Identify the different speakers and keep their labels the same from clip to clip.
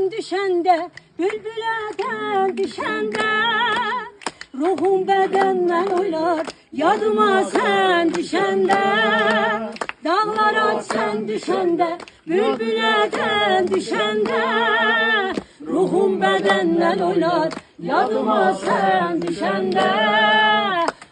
Speaker 1: sen düşende, bülbüleden düşende, ruhum bedenden oynar, yadıma sen düşende. Dağlar aç sen düşende, bülbüleden düşende, ruhum bedenden oynar, yadıma sen düşende.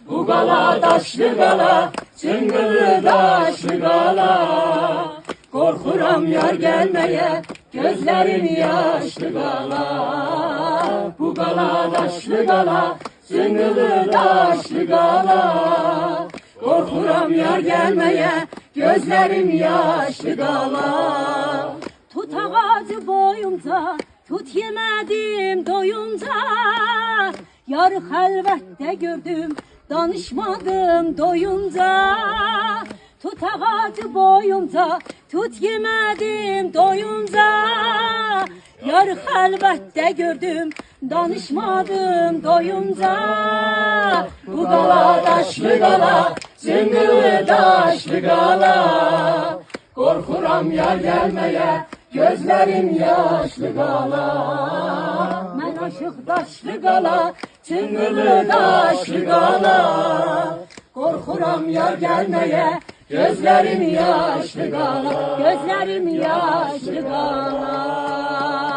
Speaker 1: Bu gala daşlı gala, çıngılı daşlı gala, korkuram yar gelmeye, gözlerim yaşlı gala. Bu gala daşlı gala, çıngılı daşlı gala, korkuram yar gelmeye, gözlerim yaşlı gala. Tut ağacı boyunca, tut yemedim doyunca, yar halvette gördüm, danışmadım doyunca. Tut ağacı boyunca, tut yemedim doyunca, yar halvette gördüm, danışmadım doyunca. Bu gala daşlı gala, çıngılı daşlı gala, korkuram yar gelmeye, gözlerim yaşlı gala. Ben aşık daşlı gala, çıngılı daşlı gala, korkuram yar gelmeye, gözlerim yaşlı gala, gözlerim yaşlı gala.